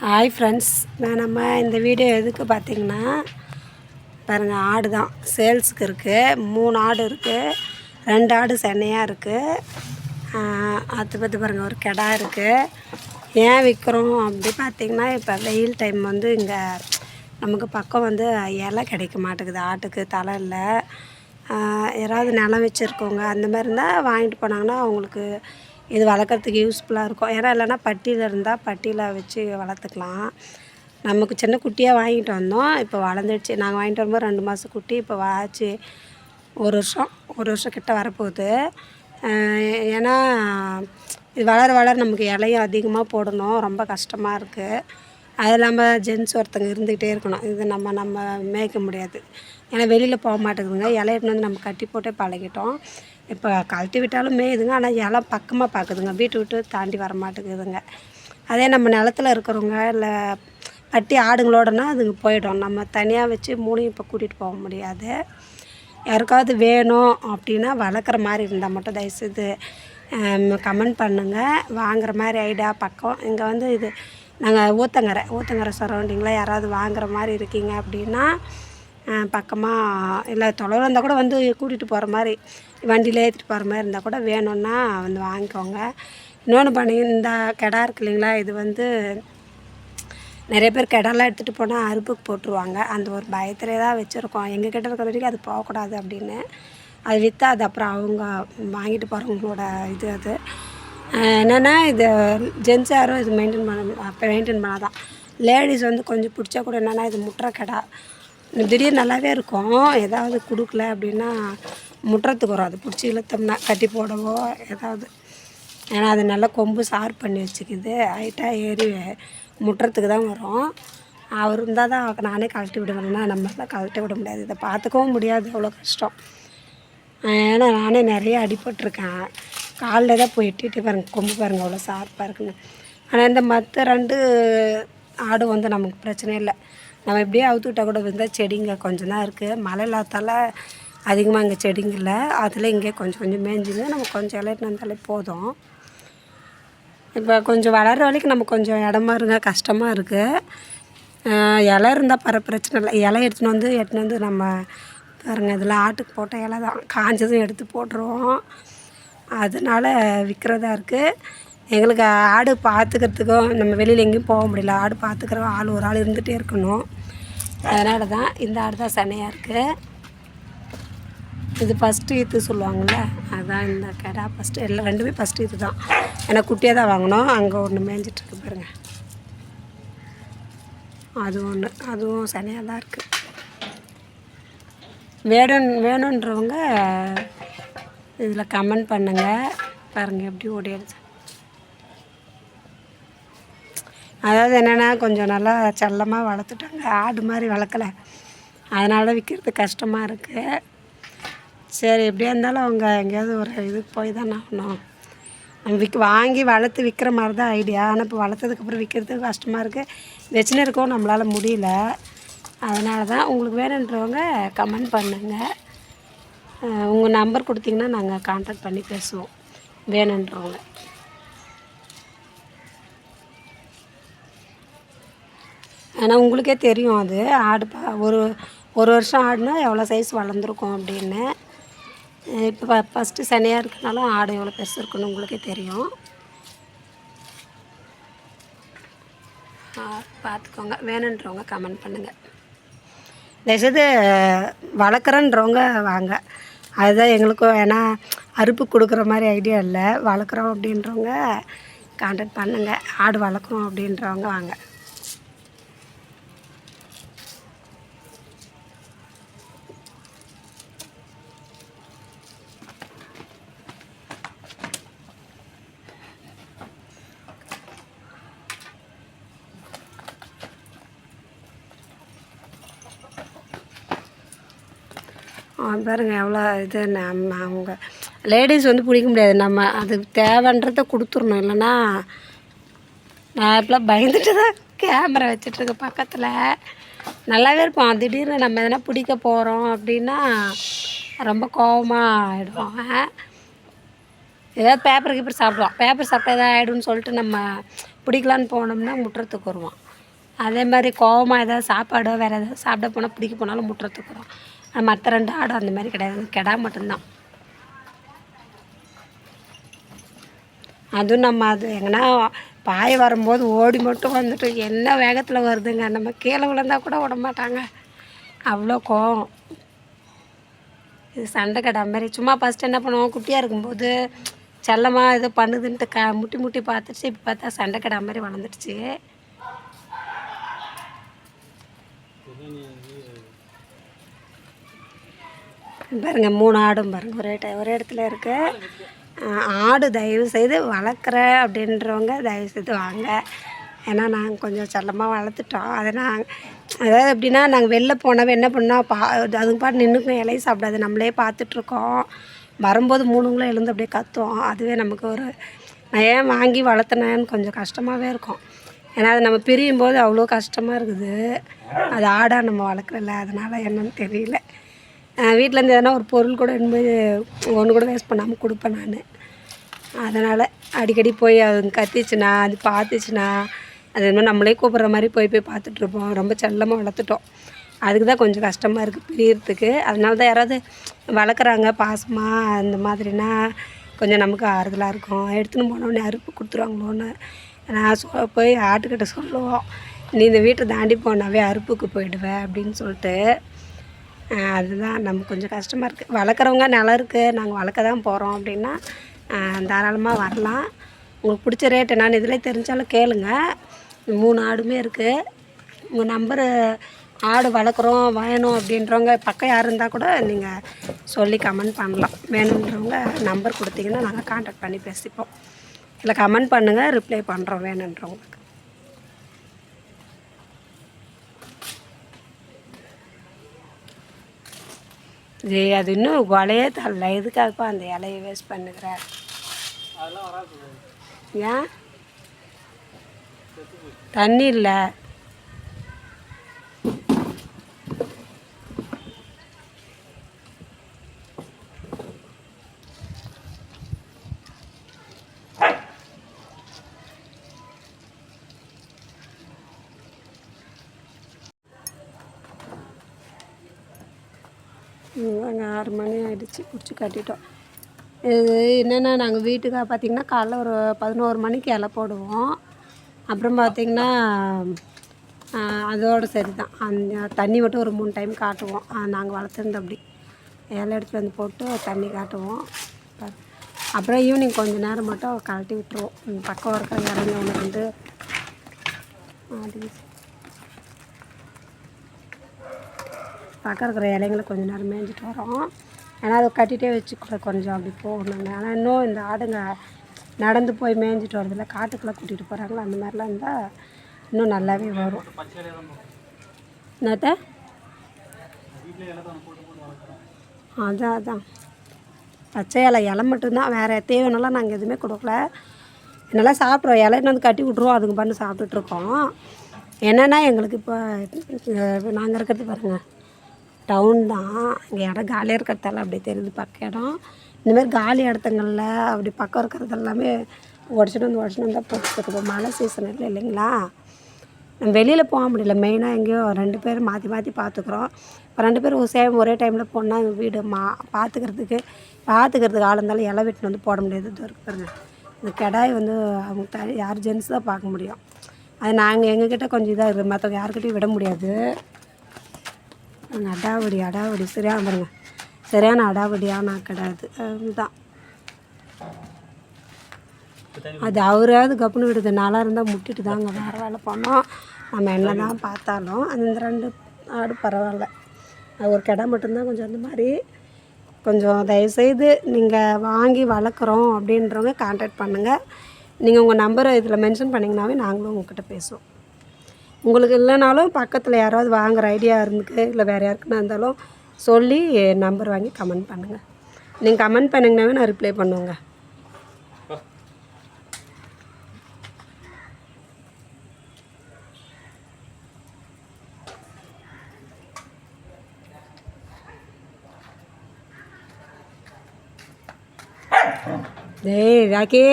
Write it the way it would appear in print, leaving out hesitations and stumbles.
Hi friends, நம்ம இந்த video எதுக்கு பார்த்திங்கன்னா பாருங்கள், ஆடு தான் சேல்ஸுக்கு இருக்குது. 3 ஆடு இருக்குது, 2 ஆடு சென்னையாக இருக்குது. அது பார்த்து பாருங்கள், ஒரு கிடா இருக்குது. ஏன் விற்கிறோம் அப்படி பார்த்திங்கன்னா, இப்போ வெயில் டைம் வந்து இங்கே நமக்கு பக்கம் வந்து இலை கிடைக்க மாட்டேங்குது. ஆட்டுக்கு தலை இல்லை. யாராவது நிலம் வச்சுருக்கவங்க அந்த மாதிரி இருந்தால் வாங்கிட்டு போனாங்கன்னா அவங்களுக்கு இது வளர்க்குறதுக்கு யூஸ்ஃபுல்லாக இருக்கும். ஏன்னா இல்லைன்னா பட்டியில் இருந்தால் பட்டியில் வச்சு வளர்த்துக்கலாம். நமக்கு சின்ன குட்டியாக வாங்கிட்டு வந்தோம், இப்போ வளர்ந்துடுச்சு. நாங்கள் வாங்கிட்டு வரும்போது 2 மாதம் குட்டி, இப்போ ஆச்சு 1 வருஷம் கிட்ட வரப்போகுது. ஏன்னா இது வளர வளர நமக்கு இலையும் அதிகமாக போடணும், ரொம்ப கஷ்டமாக இருக்குது. அது இல்லாமல் ஜென்ஸ் ஒருத்தங்க இருந்துக்கிட்டே இருக்கணும். இது நம்ம மேய்க்க முடியாது, ஏன்னா வெளியில் போக மாட்டேங்குதுங்க. இலை எடுத்துன்னு வந்து நம்ம கட்டி போட்டே பழகிட்டோம். இப்போ கழட்டி விட்டாலும் மேயுதுங்க, ஆனால் இலை பக்கமாக பார்க்குதுங்க, வீட்டு விட்டு தாண்டி வர மாட்டேங்குதுங்க. அதே நம்ம நிலத்துல இருக்கிறவங்க இல்லை பட்டி ஆடுங்களோடனா அதுங்க போயிடும். நம்ம தனியாக வச்சு 3யும் இப்போ கூட்டிகிட்டு போக முடியாது. யாருக்காவது வேணும் அப்படின்னா வளர்க்குற மாதிரி இருந்தால் மட்டும் தயவுசெய்து கமெண்ட் பண்ணுங்கள். வாங்குகிற மாதிரி ஐடியா பக்கம் இங்கே வந்து இது நாங்கள் ஊத்தங்கரை சரௌண்டிங்கில் யாராவது வாங்குகிற மாதிரி இருக்கீங்க அப்படின்னா பக்கமாக இல்லை தொலைவில் இருந்தால் கூட வந்து கூட்டிகிட்டு போகிற மாதிரி வண்டியில் ஏற்றிட்டு போகிற மாதிரி இருந்தால் கூட வேணும்னா வந்து வாங்கிக்கோங்க. இன்னொன்று பண்ணி இந்த கிடா இருக்கு இல்லைங்களா, இது வந்து நிறைய பேர் கிடாலாம் எடுத்துகிட்டு போனால் அறுப்புக்கு போட்டுருவாங்க. அந்த ஒரு பயத்திலே தான் வச்சுருக்கோம். எங்கள் கிட்ட இருக்கிற வரைக்கும் அது போகக்கூடாது அப்படின்னு. அது விற்றா அது அப்புறம் அவங்க வாங்கிட்டு போகிறவங்களோட இது. அது என்னென்னா இது ஜென்ஸ் யாரும் இது மெயின்டைன் பண்ணால் தான். லேடிஸ் வந்து கொஞ்சம் பிடிச்சா கூட என்னென்னா இது முட்டுற கிடா. திடீர்னு நல்லாவே இருக்கும், ஏதாவது கொடுக்கல அப்படின்னா முட்டுறதுக்கு வரும். அது பிடிச்சி இழுத்தோம்னா கட்டி போடவோ ஏதாவது, ஏன்னா அது நல்லா கொம்பு ஷார்ப் பண்ணி வச்சுக்குது. ஹைட்டாக ஏறி முட்டுறதுக்கு தான் வரும். அவர் இருந்தால் தான் நானே கழட்டி விடுவேன்னா நம்மளால் கழட்டி விட முடியாது. இதை பார்த்துக்கவும் முடியாது, அவ்வளோ கஷ்டம். ஏன்னா நானே நிறைய அடிபட்டிருக்கேன். காலில் தான் போய் எட்டிட்டு பாருங்கள், கொம்பு பாருங்கள் அவ்வளோ ஷார்ப்பாக இருக்குன்னு. ஆனால் இந்த மற்ற 2 ஆடு வந்து நமக்கு பிரச்சனை இல்லை. நம்ம எப்படியே அவுத்து விட்டால் கூட இருந்தால் செடிங்க கொஞ்சம் தான் இருக்குது. மழை இல்லாதால அதிகமாக இங்கே செடிங்க இல்லை. அதில் இங்கே கொஞ்சம் மேய்ஞ்சுங்க, நம்ம கொஞ்சம் இலைட்டு வந்தாலே போதும். இப்போ கொஞ்சம் வளர்கிற வரைக்கும் நம்ம கொஞ்சம் இடமா இருங்க கஷ்டமாக இருக்குது. இலை இருந்தால் பிரச்சனை இல்லை. இலை எடுத்துன்னு வந்து நம்ம பாருங்கள், இதில் ஆட்டுக்கு போட்ட இலை தான், காஞ்சதும் எடுத்து போட்டுருவோம். அதனால் விற்கிறதா இருக்குது. எங்களுக்கு ஆடு பார்த்துக்கிறதுக்கும் நம்ம வெளியில் எங்கேயும் போக முடியல. ஆடு பார்த்துக்கிற ஒரு ஆள் இருந்துகிட்டே இருக்கணும். அதனால தான் இந்த ஆடு தான் சென்னையாக இருக்குது. இது ஃபஸ்ட்டு ஈத்து சொல்லுவாங்கள்ல, அதுதான் இந்த கிடா ஃபஸ்ட்டு. எல்லாம் 2மே ஃபஸ்ட்டு ஈத்து தான். ஏன்னா குட்டியாக தான் வாங்கினோம். அங்கே ஒன்று மேய்ஞ்சிட்ருக்கு பாருங்கள், அது ஒன்று, அதுவும் சென்னையாக தான் இருக்குது. வேணுன்றவங்க இதில் கமெண்ட் பண்ணுங்கள். பாருங்கள் எப்படி ஓடிடுச்சு. அதாவது என்னென்னா கொஞ்சம் நல்லா செல்லமாக வளர்த்துட்டாங்க, ஆடு மாதிரி வளர்க்கலை. அதனால விற்கிறது கஷ்டமாக இருக்குது. சரி, எப்படியா இருந்தாலும் அவங்க எங்கேயாவது ஒரு இதுக்கு போய் தான் ஆகணும். நம்ம வாங்கி வளர்த்து விற்கிற மாதிரி தான் ஐடியா. ஆனால் இப்போ வளர்த்ததுக்கப்புறம் விற்கிறதுக்கு கஷ்டமாக இருக்குது. வச்சுன்னு இருக்கவும் நம்மளால் முடியல. அதனால தான் உங்களுக்கு வேணுன்றவங்க கமெண்ட் பண்ணுங்கள். உங்கள் நம்பர் கொடுத்திங்கன்னா நாங்கள் கான்டாக்ட் பண்ணி பேசுவோம் வேணுன்றவங்க. ஆனால் உங்களுக்கே தெரியும், அது ஆடு ஒரு வருஷம் ஆடுனா எவ்வளோ சைஸ் வளர்ந்துருக்கும் அப்படின்னு. இப்போ ஃபஸ்ட்டு சென்னையாக இருக்கனாலும் ஆடு எவ்வளோ பெருசு இருக்குன்னு உங்களுக்கே தெரியும். பார்த்துக்கோங்க. வேணுன்றவங்க கமெண்ட் பண்ணுங்கள். தயவுசெய்து வளர்க்குறன்றவங்க வாங்க, அதுதான் எங்களுக்கும். ஏன்னா அறுப்பு கொடுக்குற மாதிரி ஐடியா இல்லை. வளர்க்குறோம் அப்படின்றவங்க கான்டாக்ட் பண்ணுங்கள். ஆடு வளர்க்குறோம் அப்படின்றவங்க வாங்க. பாருங்கள் எவ்வளோ இது. அவங்க லேடிஸ் வந்து பிடிக்க முடியாது. நம்ம அதுக்கு தேவைன்றதை கொடுத்துடணும். இல்லைன்னா நான் இப்போலாம் பயந்துட்டு தான் கேமரா வச்சிட்ருக்கேன் பக்கத்தில். நல்லாவே இருப்போம். திடீர்னு நம்ம எதனா பிடிக்க போகிறோம் அப்படின்னா ரொம்ப கோபமாக ஆகிடுவோம். ஏதாவது பேப்பர் சாப்பிடுவோம். பேப்பர் சாப்பிட்டா எதாவது ஆகிடும்னு சொல்லிட்டு நம்ம பிடிக்கலான்னு போனோம்னா முட்டுறதுக்கு வருவான். அதே மாதிரி கோவமாக ஏதாவது சாப்பாடோ வேறு ஏதாவது சாப்பிட போனால் பிடிக்க போனாலும் முட்டுறதுக்கு வரும். மற்ற 2 ஆடு அந்த மாதிரி கிடையாது, கிடா மட்டும்தான். அதுவும் நம்ம அது எங்கன்னா பாய வரும்போது ஓடி மட்டும் வந்துட்டு என்ன வேகத்தில் வருதுங்க, நம்ம கீழே விழுந்தா கூட விட மாட்டாங்க, அவ்வளோ கோவம். இது சண்டை கடை மாதிரி. சும்மா ஃபஸ்ட்டு என்ன பண்ணுவோம், குட்டியாக இருக்கும்போது செல்லமாக ஏதோ பண்ணுதுன்ட்டு முட்டி முட்டி பார்த்துச்சு. இப்போ பார்த்தா சண்டை கடை மாதிரி வளர்ந்துடுச்சு. பாருங்க 3 ஆடும் பாருங்கள் ஒரே இடத்துல இருக்குது. ஆடு தயவு செய்து வளர்க்குற அப்படின்றவங்க தயவு செய்து வாங்க. ஏன்னா நாங்கள் கொஞ்சம் செல்லமாக வளர்த்துட்டோம். அதை அதாவது எப்படின்னா நாங்கள் வெளில போனவே என்ன பண்ணோம், அதுங்க பாட்டு நின்றுக்கும், இலையை சாப்பிடாது, நம்மளே பார்த்துட்ருக்கோம். வரும்போது 3ங்களும் எழுந்து அப்படியே கத்துவோம். அதுவே நமக்கு ஒரு நான் ஏன் வாங்கி வளர்த்துனேன்னு கொஞ்சம் கஷ்டமாகவே இருக்கும். ஏன்னா அது நம்ம பிரியும் போது அவ்வளோ கஷ்டமாக இருக்குது. அது ஆடாக நம்ம வளர்க்குறல, அதனால் என்னன்னு தெரியல. வீட்டிலேருந்து எதனா ஒரு பொருள் கூட என்பது ஒன்று கூட வேஸ்ட் பண்ணாமல் கொடுப்பேன் நான். அதனால் அடிக்கடி போய் அது கத்திச்சுன்னா அது பார்த்துச்சுன்னா அது இன்னும் நம்மளே கூப்பிட்ற மாதிரி போய் பார்த்துட்ருப்போம். ரொம்ப செல்லமாக வளர்த்துட்டோம். அதுக்கு தான் கொஞ்சம் கஷ்டமாக இருக்குது பிரியறதுக்கு. அதனால தான் யாராவது வளர்க்குறாங்க பாசமாக அந்த மாதிரினா கொஞ்சம் நமக்கு ஆறுதலாக இருக்கும். எடுத்துன்னு போனோடனே அறுப்பு கொடுத்துருவாங்களோன்னு நான் போய் ஆட்டுக்கிட்ட சொல்லுவோம், நீ இந்த வீட்டை தாண்டி போனாவே அறுப்புக்கு போயிடுவேன் அப்படின்னு சொல்லிட்டு. அதுதான் நமக்கு கொஞ்சம் கஷ்டமாக இருக்குது. வளர்க்குறவங்க நிலம் இருக்குது, நாங்கள் வளர்க்க தான் போகிறோம் அப்படின்னா தாராளமாக வரலாம். உங்களுக்கு பிடிச்ச ரேட்டு நான் இதில் தெரிஞ்சாலும் கேளுங்க. 3 ஆடுமே இருக்குது. உங்கள் நம்பரு ஆடு வளர்க்குறோம் வேணும் அப்படின்றவங்க பக்கம் யார் இருந்தால் கூட நீங்கள் சொல்லி கமெண்ட் பண்ணலாம். வேணுன்றவங்க நம்பர் கொடுத்தீங்கன்னா நாங்கள் கான்டாக்ட் பண்ணி பேசிப்போம். இல்லை கமெண்ட் பண்ணுங்கள், ரிப்ளை பண்ணுறோம் வேணுன்றவங்களுக்கு. அது இன்னும் கொலையே தரல, எதுக்காகப்பா அந்த இலையை வேஸ்ட் பண்ணுகிற? ஏன் தண்ணி இல்லை? அங்கே 6 மணி ஆகிடுச்சி, பிடிச்சி கட்டிட்டோம். இது என்னென்னா நாங்கள் வீட்டுக்காக பார்த்திங்கன்னா காலைல ஒரு 11 மணிக்கு இலை போடுவோம். அப்புறம் பார்த்திங்கன்னா அதோடு சரி தான், அந்த தண்ணி மட்டும் ஒரு 3 டைம் காட்டுவோம். நாங்கள் வளர்த்துருந்தோம் அப்படி இலை எடுத்துகிட்டு வந்து போட்டு தண்ணி காட்டுவோம். அப்புறம் ஈவினிங் கொஞ்சம் நேரம் மட்டும் கழட்டி விட்டுருவோம். பக்கம் இருக்கிற இறங்கி ஒன்று வந்து பக்கம் இருக்கிற இலைங்களை கொஞ்சம் நேரம் மேய்ஞ்சிட்டு வரோம். ஏன்னா அதை கட்டிகிட்டே வச்சுக்கூட கொஞ்சம் அப்படி போகணுங்க. ஆனால் இன்னும் இந்த ஆடுங்க நடந்து போய் மேய்ஞ்சிட்டு வரதில்ல, காட்டுக்குள்ளே கூட்டிகிட்டு போகிறாங்களோ அந்த மாதிரிலாம் இருந்தால் இன்னும் நல்லாவே வரும். என்னட்ட அதான் பச்சை இலை மட்டும்தான், வேறு தேவைனாலாம் நாங்கள் எதுவுமே கொடுக்கல. என்னெல்லாம் சாப்பிட்றோம், இலைன்னு வந்து கட்டி விட்ருவோம், அதுங்க பண்ணி சாப்பிட்டுட்ருக்கோம். என்னென்னா எங்களுக்கு இப்போ நாங்கள் இருக்கிறது பாருங்கள் டவுன் தான். இங்கே இடம் காலியாக இருக்கிறதால அப்படி தெரியுது பக்கம் இடம். இந்தமாதிரி காலி இடத்துங்களில் அப்படி பக்கம் இருக்கிறது எல்லாமே உடச்சிட்டு வந்து தான் போட்டுருக்குது. மழை சீசன் இல்லை இல்லைங்களா, நம்ம வெளியில் போக முடியல. மெயினாக எங்கேயோ 2 பேர் மாற்றி பார்த்துக்குறோம். இப்போ 2 பேரும் ஒரே டைமில் போனால் எங்கள் வீடு பார்த்துக்கிறதுக்கு ஆள் இருந்தாலும் இலை வெட்டின்னு வந்து போட முடியாது. இது இருக்கு பாருங்க, இந்த கிடாய் வந்து அவங்க யார் ஜென்ஸ் தான் பார்க்க முடியும். அது நாங்கள் எங்ககிட்ட கொஞ்சம் இதாக இருக்குது, மற்றவங்க யாருக்கிட்டையும் விட முடியாது. அடாவடி சரியான பாருங்க, சரியான அடாவடியான கிடையாது. அதுதான் அது அவராவது கப்புன்னு விடுது. நாளாக இருந்தால் முட்டிட்டு தாங்க வேறு வேலை பண்ணோம். நம்ம என்ன தான் பார்த்தாலும் அந்த 2 ஆடு பரவாயில்ல. ஒரு கிடா மட்டும்தான் கொஞ்சம் அந்த மாதிரி. கொஞ்சம் தயவுசெய்து நீங்கள் வாங்கி வளர்க்குறோம் அப்படின்றவங்க கான்டாக்ட் பண்ணுங்கள். நீங்கள் உங்கள் நம்பரை இதில் மென்ஷன் பண்ணிங்கனாவே நாங்களும் உங்கள்கிட்ட பேசுவோம். உங்களுக்கு இல்லைனாலும் பக்கத்தில் யாராவது வாங்குகிற ஐடியா இருந்துக்கு இல்லை வேறு யாருக்குன்னா இருந்தாலும் சொல்லி நம்பர் வாங்கி கமெண்ட் பண்ணுங்கள். நீங்கள் கமெண்ட் பண்ணிங்கனாவே நான் ரிப்ளை பண்ணுவேங்க. டேய் ராக்கி.